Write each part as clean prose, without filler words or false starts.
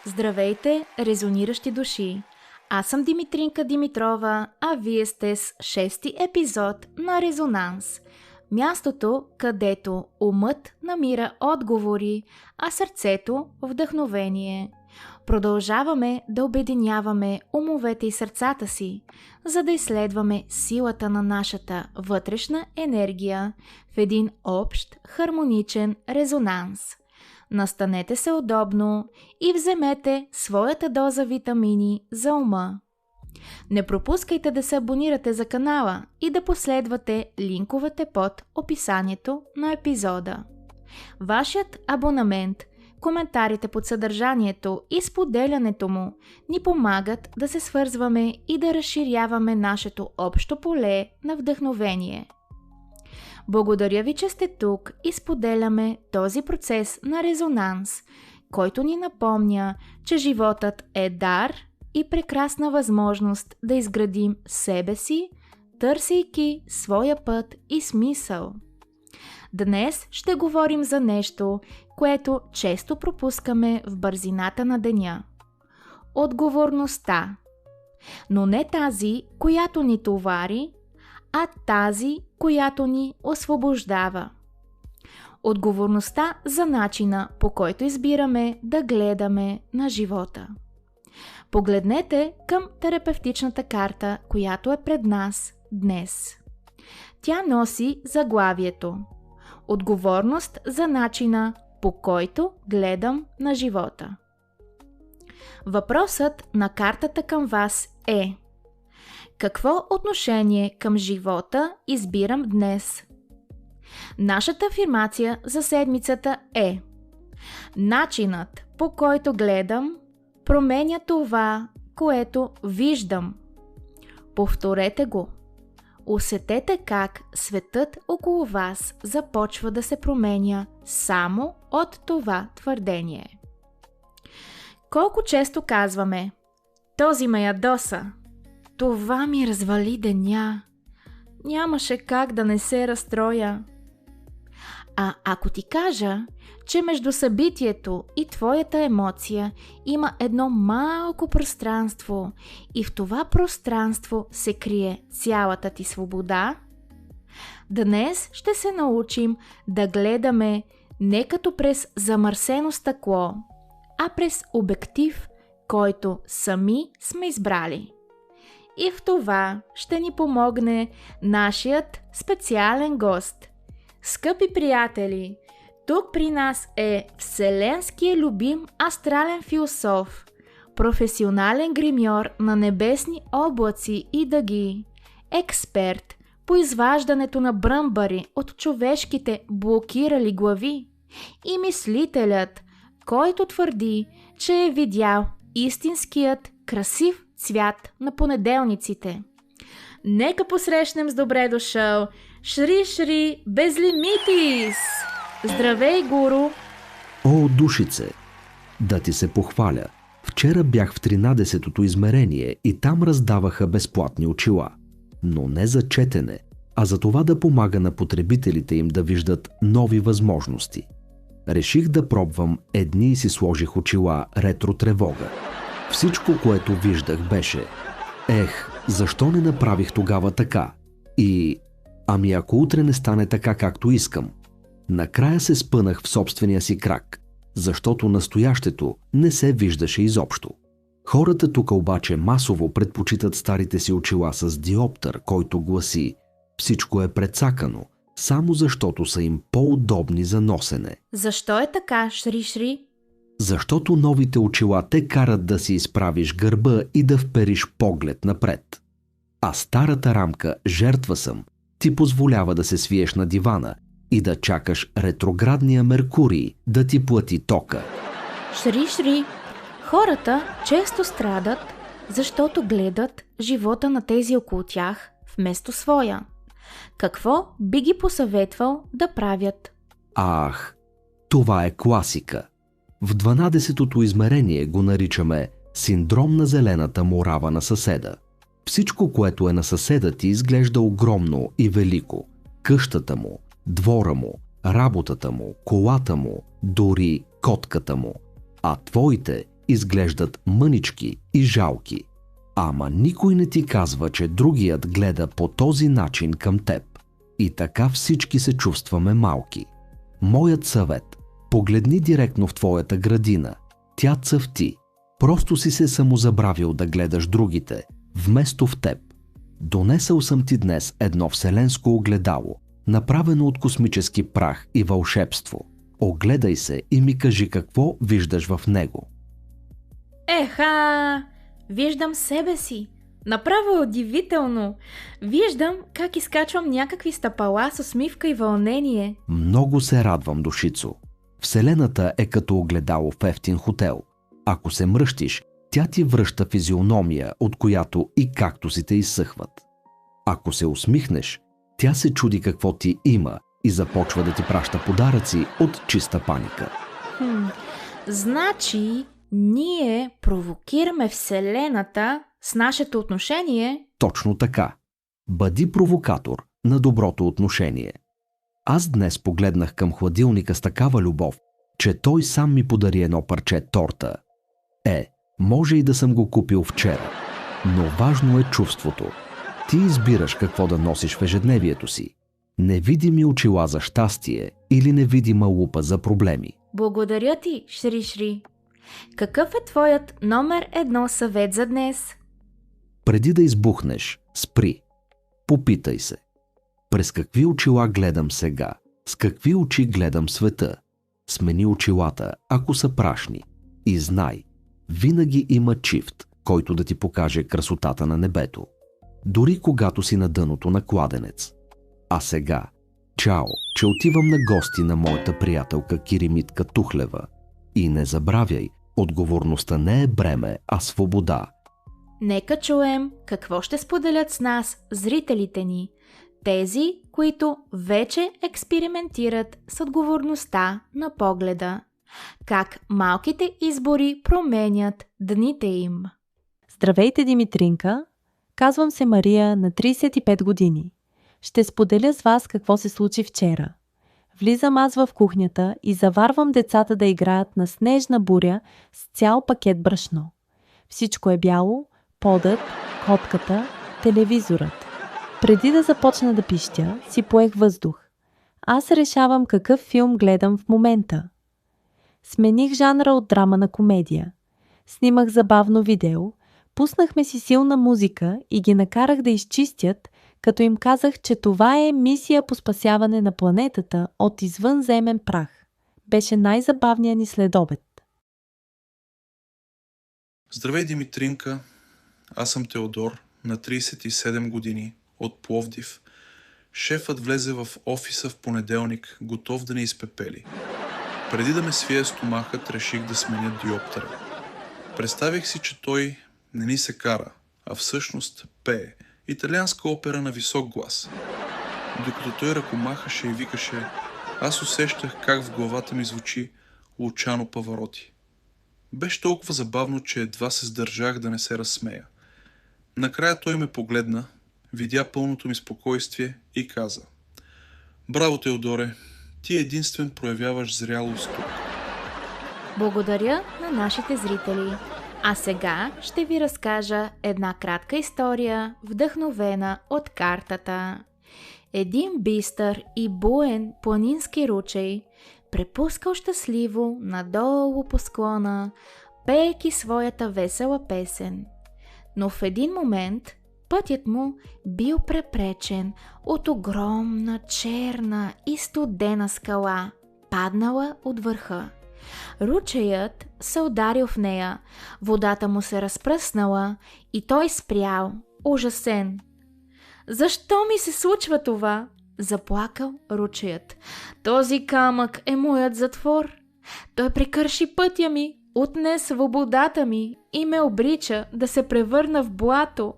Здравейте, резониращи души! Аз съм Димитринка Димитрова, а вие сте с 6-ти епизод на Резонанс. Мястото, където умът намира отговори, а сърцето – вдъхновение. Продължаваме да обединяваме умовете и сърцата си, за да изследваме силата на нашата вътрешна енергия в един общ, хармоничен резонанс. Настанете се удобно и вземете своята доза витамини за ума. Не пропускайте да се абонирате за канала и да последвате линковете под описанието на епизода. Вашият абонамент, коментарите под съдържанието и споделянето му ни помагат да се свързваме и да разширяваме нашето общо поле на вдъхновение. Благодаря ви, че сте тук и споделяме този процес на резонанс, който ни напомня, че животът е дар и прекрасна възможност да изградим себе си, търсейки своя път и смисъл. Днес ще говорим за нещо, което често пропускаме в бързината на деня. Отговорността. Но не тази, която ни товари, а тази, която ни освобождава. Отговорността за начина, по който избираме да гледаме на живота. Погледнете към терапевтичната карта, която е пред нас днес. Тя носи заглавието Отговорност за начина, по който гледам на живота. Въпросът на картата към вас е: какво отношение към живота избирам днес? Нашата афирмация за седмицата е: начинът, по който гледам, променя това, което виждам. Повторете го. Усетете как светът около вас започва да се променя само от това твърдение. Колко често казваме: този ме ядоса, това ми развали деня, нямаше как да не се разстроя. А ако ти кажа, че между събитието и твоята емоция има едно малко пространство и в това пространство се крие цялата ти свобода, днес ще се научим да гледаме не като през замърсено стъкло, а през обектив, който сами сме избрали. И в това ще ни помогне нашият специален гост. Скъпи приятели, тук при нас е вселенския любим астрален философ, професионален гримьор на небесни облаци и дъги, експерт по изваждането на бръмбари от човешките блокирали глави и мислителят, който твърди, че е видял истинският красив цвят на понеделниците. Нека посрещнем с добре дошъл Шри Шри Безлимитис! Здравей, гуру! О, душице! Да ти се похваля. Вчера бях в 13-то измерение и там раздаваха безплатни очила. Но не за четене, а за това да помага на потребителите им да виждат нови възможности. Реших да пробвам едни и си сложих очила ретро тревога. Всичко, което виждах, беше: защо не направих тогава така? И ами ако утре не стане така, както искам? Накрая се спънах в собствения си крак, защото настоящето не се виждаше изобщо. Хората тук обаче масово предпочитат старите си очила с диоптър, който гласи: всичко е прецакано, само защото са им по-удобни за носене. Защо е така, Шри? Защото новите очила те карат да си изправиш гърба и да впериш поглед напред. А старата рамка "жертва съм" ти позволява да се свиеш на дивана и да чакаш ретроградния Меркурий да ти плати тока. Шри, хората често страдат, защото гледат живота на тези около тях вместо своя. Какво би ги посъветвал да правят? Това е класика. В 12-то измерение го наричаме синдром на зелената морава на съседа. Всичко, което е на съседа ти, изглежда огромно и велико. Къщата му, двора му, работата му, колата му, дори котката му. А твоите изглеждат мънички и жалки. Ама никой не ти казва, че другият гледа по този начин към теб. И така всички се чувстваме малки. Моят съвет: погледни директно в твоята градина. Тя цъфти. Просто си се самозабравил да гледаш другите, вместо в теб. Донесъл съм ти днес едно вселенско огледало, направено от космически прах и вълшебство. Огледай се и ми кажи какво виждаш в него. Виждам себе си. Направо удивително. Виждам как изкачвам някакви стъпала с усмивка и вълнение. Много се радвам, душицо. Вселената е като огледало в евтин хотел. Ако се мръщиш, тя ти връща физиономия, от която и кактусите изсъхват. Ако се усмихнеш, тя се чуди какво ти има и започва да ти праща подаръци от чиста паника. Значи, ние провокираме Вселената с нашето отношение? Точно така. Бъди провокатор на доброто отношение. Аз днес погледнах към хладилника с такава любов, че той сам ми подари едно парче торта. Може и да съм го купил вчера, но важно е чувството. Ти избираш какво да носиш в ежедневието си. Невидими очила за щастие или невидима лупа за проблеми. Благодаря ти, Шри. Какъв е твоят номер 1 съвет за днес? Преди да избухнеш, спри. Попитай се: през какви очила гледам сега? С какви очи гледам света? Смени очилата, ако са прашни. И знай, винаги има чифт, който да ти покаже красотата на небето. Дори когато си на дъното на кладенец. А сега, чао, че отивам на гости на моята приятелка Киримитка Тухлева. И не забравяй, отговорността не е бреме, а свобода. Нека чуем какво ще споделят с нас зрителите ни. Тези, които вече експериментират с отговорността на погледа. Как малките избори променят дните им. Здравейте, Димитринка! Казвам се Мария, на 35 години. Ще споделя с вас какво се случи вчера. Влизам аз в кухнята и заварвам децата да играят на снежна буря с цял пакет брашно. Всичко е бяло, подът, котката, телевизорът. Преди да започна да пищя, си поех въздух. Аз решавам какъв филм гледам в момента. Смених жанра от драма на комедия. Снимах забавно видео, пуснахме си силна музика и ги накарах да изчистят, като им казах, че това е мисия по спасяване на планетата от извънземен прах. Беше най-забавният ни следобед. Здравей, Димитринка, аз съм Теодор, на 37 години, от Пловдив. Шефът влезе в офиса в понеделник, готов да ни изпепели. Преди да ме свие стомахът, реших да сменя диоптъра. Представих си, че той не ни се кара, а всъщност пее. Италианска опера на висок глас. Докато той ръкомахаше и викаше, аз усещах как в главата ми звучи Лучано Павароти. Беше толкова забавно, че едва се сдържах да не се разсмея. Накрая той ме погледна, видя пълното ми спокойствие и каза: браво, Теодоре, ти единствен проявяваш зрялост тук. Благодаря на нашите зрители. А сега ще ви разкажа една кратка история, вдъхновена от картата. Един бистър и буен планински ручей препускал щастливо надолу по склона, пеейки своята весела песен. Но в един момент пътят му бил препречен от огромна, черна и студена скала, паднала от върха. Ручеят се ударил в нея, водата му се разпръснала и той спрял, ужасен. Защо ми се случва това? Заплакал ручеят. Този камък е моят затвор. Той прекърши пътя ми, отне свободата ми и ме обрича да се превърна в блато.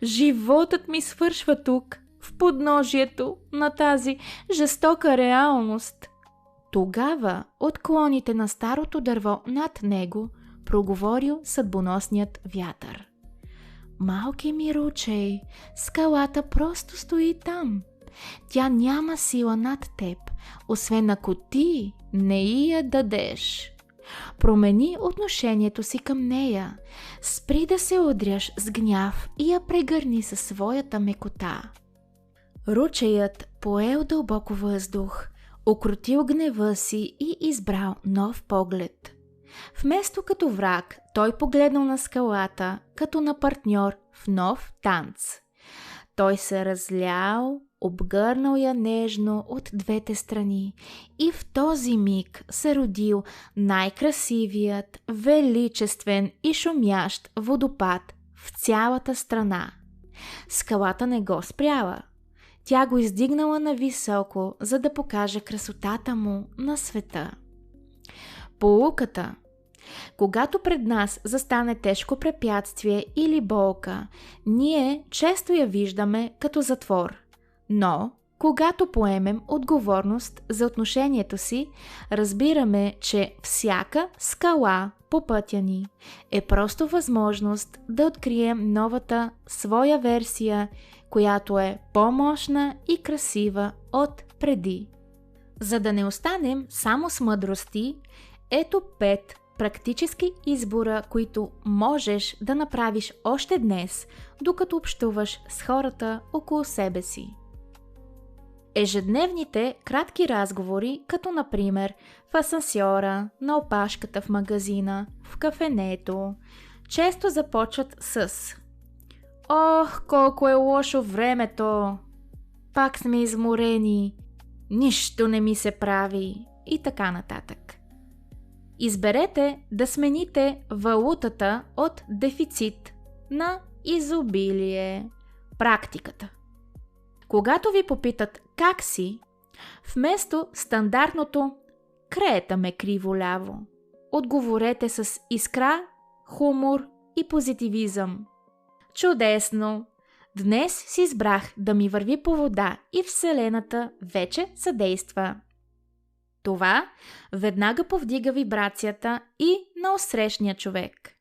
Животът ми свършва тук, в подножието на тази жестока реалност. Тогава от клоните на старото дърво над него проговорил съдбоносният вятър. Малки ми ручей, скалата просто стои там. Тя няма сила над теб, освен ако ти не я дадеш. Промени отношението си към нея, спри да се удряш с гняв и я прегърни със своята мекота. Ручеят поел дълбоко въздух, укротил гнева си и избрал нов поглед. Вместо като враг, той погледнал на скалата, като на партньор в нов танц. Той се разлял, обгърнал я нежно от двете страни и в този миг се родил най-красивият, величествен и шумящ водопад в цялата страна. Скалата не го спряла. Тя го издигнала нависоко, за да покаже красотата му на света. Поуката. Когато пред нас застане тежко препятствие или болка, ние често я виждаме като затвор. Но, когато поемем отговорност за отношението си, разбираме, че всяка скала по пътя ни е просто възможност да открием новата своя версия, която е по-мощна и красива от преди. За да не останем само с мъдрости, ето 5 практически избора, които можеш да направиш още днес, докато общуваш с хората около себе си. Ежедневните кратки разговори, като например в асансьора, на опашката в магазина, в кафенето, често започват с «Ох, колко е лошо времето! Пак сме изморени! Нищо не ми се прави!» и така нататък. Изберете да смените валутата от дефицит на изобилие. Практиката. Когато ви попитат как си, вместо стандартното «креета ме криво-ляво», отговорете с искра, хумор и позитивизъм. Чудесно! Днес си избрах да ми върви по вода и Вселената вече съдейства. Това веднага повдига вибрацията и на отсрещния човек.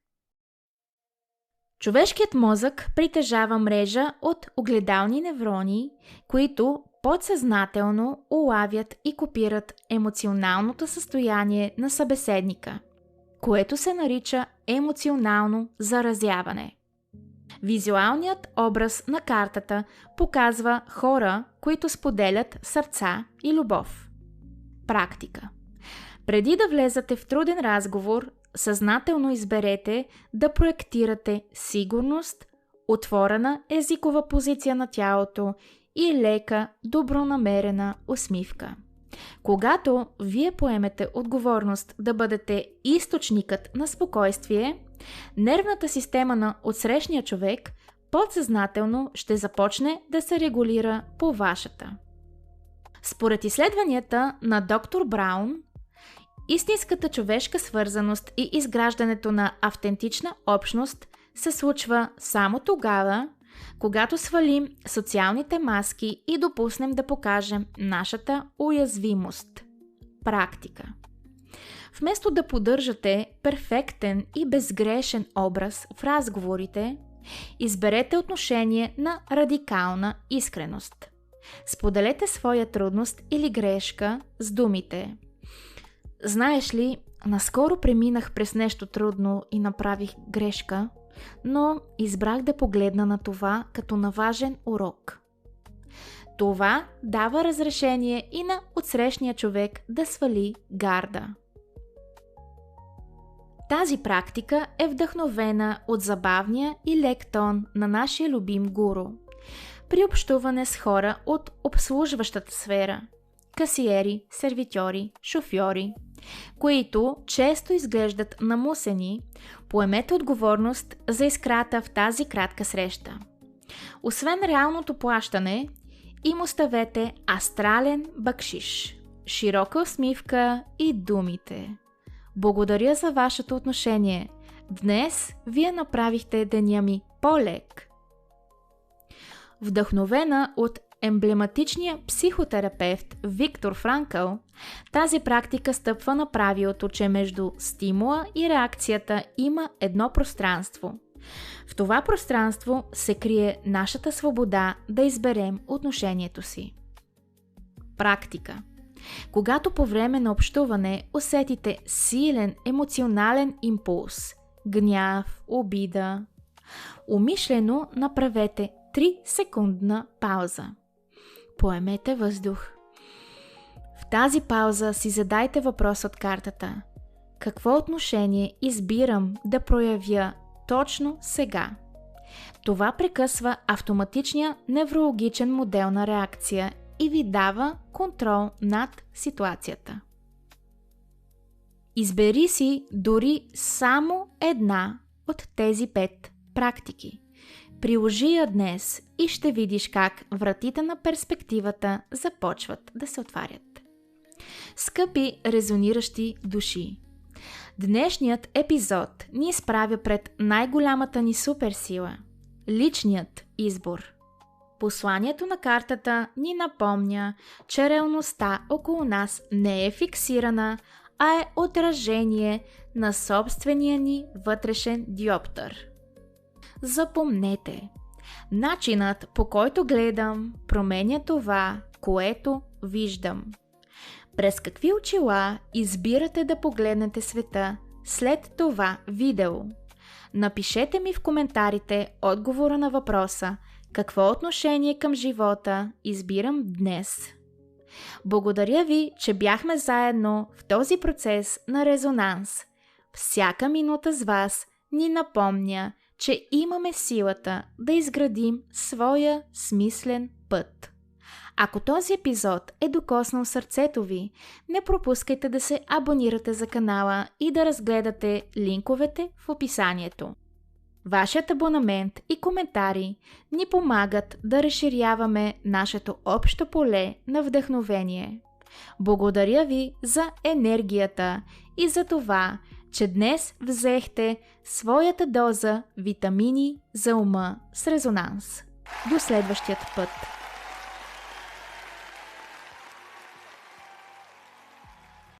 Човешкият мозък притежава мрежа от огледални неврони, които подсъзнателно улавят и копират емоционалното състояние на събеседника, което се нарича емоционално заразяване. Визуалният образ на картата показва хора, които споделят сърца и любов. Практика. Преди да влезете в труден разговор, съзнателно изберете да проектирате сигурност, отворена езикова позиция на тялото и лека, добронамерена усмивка. Когато вие поемете отговорност да бъдете източникът на спокойствие, Нервната система на отсрещния човек подсъзнателно ще започне да се регулира по вашата. Според изследванията на доктор Браун, истинската човешка свързаност и изграждането на автентична общност се случва само тогава, когато свалим социалните маски и допуснем да покажем нашата уязвимост. Практика. Вместо да поддържате перфектен и безгрешен образ в разговорите, изберете отношение на радикална искреност. Споделете своя трудност или грешка с думите: знаеш ли, наскоро преминах през нещо трудно и направих грешка, но избрах да погледна на това като на важен урок. Това дава разрешение и на отсрещния човек да свали гарда. Тази практика е вдъхновена от забавния и лек тон на нашия любим гуру. При общуване с хора от обслужващата сфера – касиери, сервитьори, шофьори, които често изглеждат намусени, поемете отговорност за искрата в тази кратка среща. Освен реалното плащане, им оставете астрален бакшиш, широка усмивка и думите: благодаря за вашето отношение. Днес вие направихте деня ми по-лек. Вдъхновена от емблематичния психотерапевт Виктор Франкъл, тази практика стъпва на правилото, че между стимула и реакцията има едно пространство. В това пространство се крие нашата свобода да изберем отношението си. Практика. Когато по време на общуване усетите силен емоционален импулс, гняв, обида, умишлено направете 3-секундна пауза. Поемете въздух. В тази пауза си задайте въпрос от картата: какво отношение избирам да проявя точно сега? Това прекъсва автоматичния неврологичен модел на реакция и ви дава контрол над ситуацията. Избери си дори само една от тези 5 практики. Приложи я днес и ще видиш как вратите на перспективата започват да се отварят. Скъпи резониращи души, днешният епизод ни изправя пред най-голямата ни суперсила – личният избор. Посланието на картата ни напомня, че реалността около нас не е фиксирана, а е отражение на собствения ни вътрешен диоптър. Запомнете, начинът, по който гледам, променя това, което виждам. През какви очила избирате да погледнете света след това видео? Напишете ми в коментарите отговора на въпроса: какво отношение към живота избирам днес? Благодаря ви, че бяхме заедно в този процес на резонанс. Всяка минута с вас ни напомня, че имаме силата да изградим своя смислен път. Ако този епизод е докоснал сърцето ви, не пропускайте да се абонирате за канала и да разгледате линковете в описанието. Вашият абонамент и коментари ни помагат да разширяваме нашето общо поле на вдъхновение. Благодаря ви за енергията и за това, че днес взехте своята доза витамини за ума с резонанс. До следващият път!